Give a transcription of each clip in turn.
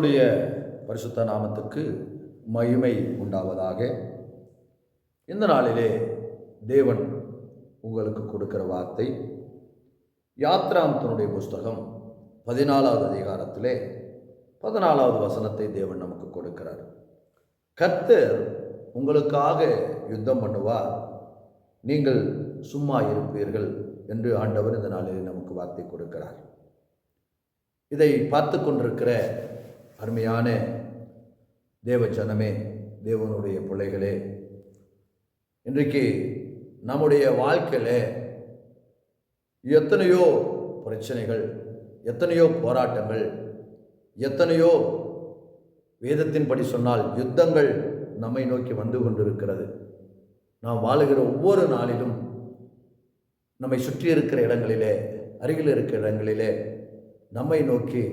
கர்த்தருடைய பரிசுத்த நாமத்துக்கு மகிமை உண்டாவதாக. இந்த நாளிலே தேவன் உங்களுக்கு கொடுக்கிற வார்த்தை யாத்ராமத்தினுடைய புஸ்தகம் 14வது அதிகாரத்திலே 14வது வசனத்தை தேவன் நமக்கு கொடுக்கிறார். கர்த்தர் உங்களுக்காக யுத்தம் பண்ணுவார், நீங்கள் சும்மா இருப்பீர்கள் என்று ஆண்டவர் இந்த நாளிலே நமக்கு வார்த்தை கொடுக்கிறார். இதை பார்த்து கொண்டிருக்கிற அருமையான தேவ ஜனமே, தேவனுடைய பிள்ளைகளே, இன்றைக்கு நம்முடைய வாழ்க்கையில் எத்தனையோ பிரச்சனைகள், எத்தனையோ போராட்டங்கள், எத்தனையோ வேதத்தின்படி சொன்னால் யுத்தங்கள் நம்மை நோக்கி வந்து கொண்டிருக்கிறது. நாம் வாழுகிற ஒவ்வொரு நாளிலும் நம்மை சுற்றி இருக்கிற இடங்களிலே, அருகில் இருக்கிற இடங்களிலே நம்மை நோக்கி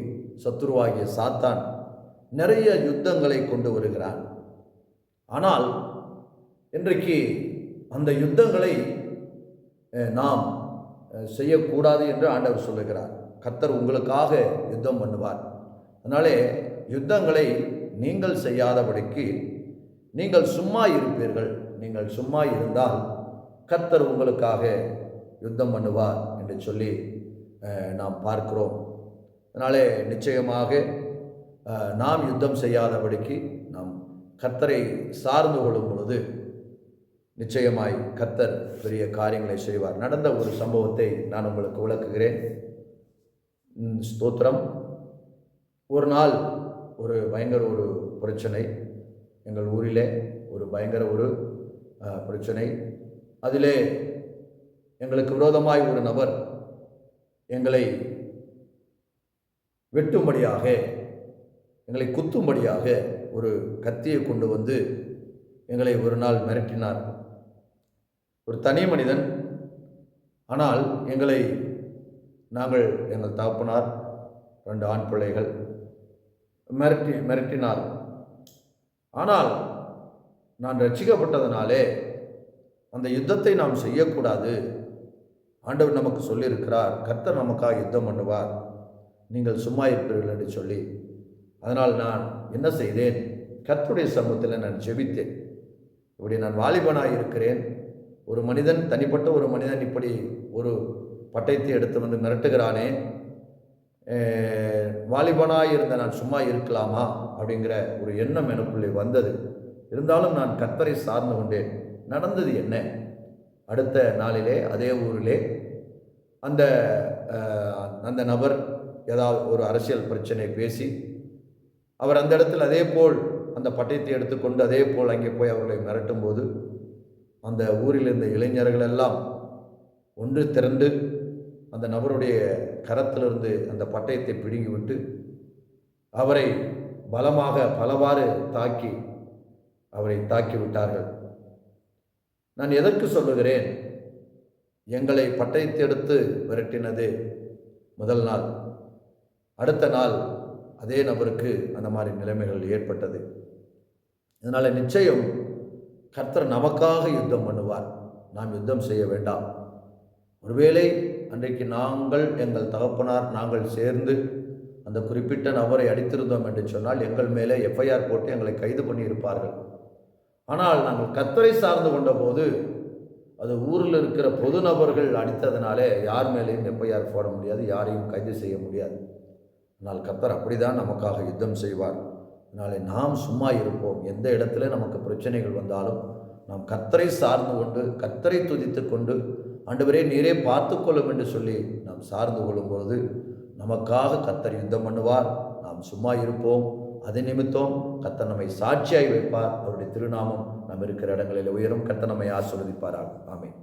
சத்துருவாகிய சாத்தான் நிறைய யுத்தங்களை கொண்டு வருகிறான். ஆனால் இன்றைக்கு அந்த யுத்தங்களை நாம் செய்யக்கூடாது என்று ஆண்டவர் சொல்லுகிறார். கர்த்தர் உங்களுக்காக யுத்தம் பண்ணுவார். அதனாலே யுத்தங்களை நீங்கள் செய்யாதபடிக்கு நீங்கள் சும்மா இருப்பீர்கள். நீங்கள் சும்மா இருந்தால் கர்த்தர் உங்களுக்காக யுத்தம் பண்ணுவார் என்று சொல்லி நாம் பார்க்கிறோம். அதனாலே நிச்சயமாக நாம் யுத்தம் செய்யாதபடிக்கு நாம் கர்த்தரை சார்ந்து கொள்ளும் பொழுது நிச்சயமாய் கர்த்தர் பெரிய காரியங்களை செய்வார். நடந்த ஒரு சம்பவத்தை நான் உங்களுக்கு விளக்குகிறேன். ஸ்தோத்திரம். ஒரு நாள் ஒரு பயங்கர ஒரு பிரச்சனை எங்கள் ஊரிலே, ஒரு பயங்கர ஒரு பிரச்சனை. அதிலே எங்களுக்கு விரோதமாய் ஒரு நபர் எங்களை வெட்டும்படியாக, எங்களை குத்தும்படியாக ஒரு கத்தியை கொண்டு வந்து எங்களை ஒரு நாள் மிரட்டினார். ஒரு தனி மனிதன். ஆனால் எங்கள் தகப்பனார் 2 ஆண் பிள்ளைகள் மிரட்டினார். ஆனால் நான் ரட்சிக்கப்பட்டதனாலே அந்த யுத்தத்தை நாம் செய்யக்கூடாது. ஆண்டவர் நமக்கு சொல்லியிருக்கிறார், கர்த்தர் நமக்காக யுத்தம் பண்ணுவார், நீங்கள் சும்மா இருப்பீர்கள் என்று சொல்லி. அதனால் நான் என்ன செய்தேன், கர்த்தருடைய சமூகத்தில் நான் ஜெபித்தேன். இப்படி நான் வாலிபனாக இருக்கிறேன், ஒரு மனிதன், தனிப்பட்ட ஒரு மனிதன் இப்படி ஒரு பட்டயத்தை எடுத்து வந்து மிரட்டுகிறானே, வாலிபனாக இருந்த நான் சும்மா இருக்கலாமா அப்படிங்கிற ஒரு எண்ணம் எனக்குள்ளே வந்தது. இருந்தாலும் நான் கர்த்தரை சார்ந்து கொண்டேன். நடந்தது என்ன, அடுத்த நாளிலே அதே ஊரிலே அந்த நபர் ஏதாவது ஒரு அரசியல் பிரச்சனை பேசி அவர் அந்த இடத்தில் அதே போல் அந்த பட்டயத்தை எடுத்துக்கொண்டு அதே போல் அங்கே போய் அவர்களை மிரட்டும் போது அந்த ஊரில் இருந்த இளைஞர்கள் எல்லாம் ஒன்று திரண்டு அந்த நபருடைய கரத்திலிருந்து அந்த பட்டயத்தை பிடுங்கிவிட்டு அவரை பலமாக பலவாறு அவரை தாக்கி விட்டார்கள். நான் எதற்கு சொல்லுகிறேன், எங்களை பட்டயத்தை எடுத்து விரட்டினது முதல் நாள், அடுத்த நாள் அதே நபருக்கு அந்த மாதிரி நிலைமைகள் ஏற்பட்டது. இதனால் நிச்சயம் கர்த்தர் நமக்காக யுத்தம் பண்ணுவார். நாம் யுத்தம் செய்ய வேண்டாம். ஒருவேளை அன்றைக்கு எங்கள் தகப்பனார் நாங்கள் சேர்ந்து அந்த குறிப்பிட்ட நபரை அடித்திருந்தோம் என்று சொன்னால் எங்கள் மேலே எஃப்ஐஆர் போட்டு எங்களை கைது பண்ணியிருப்பார்கள். ஆனால் நாங்கள் கர்த்தரை சார்ந்து கொண்ட போது அது ஊரில் இருக்கிற பொது நபர்கள் அடித்ததுனாலே யார் மேலேயும் எஃப்ஐஆர் போட முடியாது, யாரையும் கைது செய்ய முடியாது. ஆனால் கர்த்தர் அப்படிதான் நமக்காக யுத்தம் செய்வார். அதனாலே நாம் சும்மா இருப்போம். எந்த இடத்துல நமக்கு பிரச்சனைகள் வந்தாலும் நாம் கர்த்தரை சார்ந்து கொண்டு, கர்த்தரை துதித்து கொண்டு, ஆண்டவரே நீரே பார்த்து கொள்ளும் என்று சொல்லி நாம் சார்ந்து கொள்ளும் பொழுது நமக்காக கர்த்தர் யுத்தம் பண்ணுவார். நாம் சும்மா இருப்போம். அது நிமித்தம் கர்த்தர் நம்மை சாட்சியாய் வைப்பார். அவருடைய திருநாமம் நாம் இருக்கிற இடங்களில் உயரும். கர்த்தர் நம்மை ஆசீர்வதிப்பாராக. ஆமென்.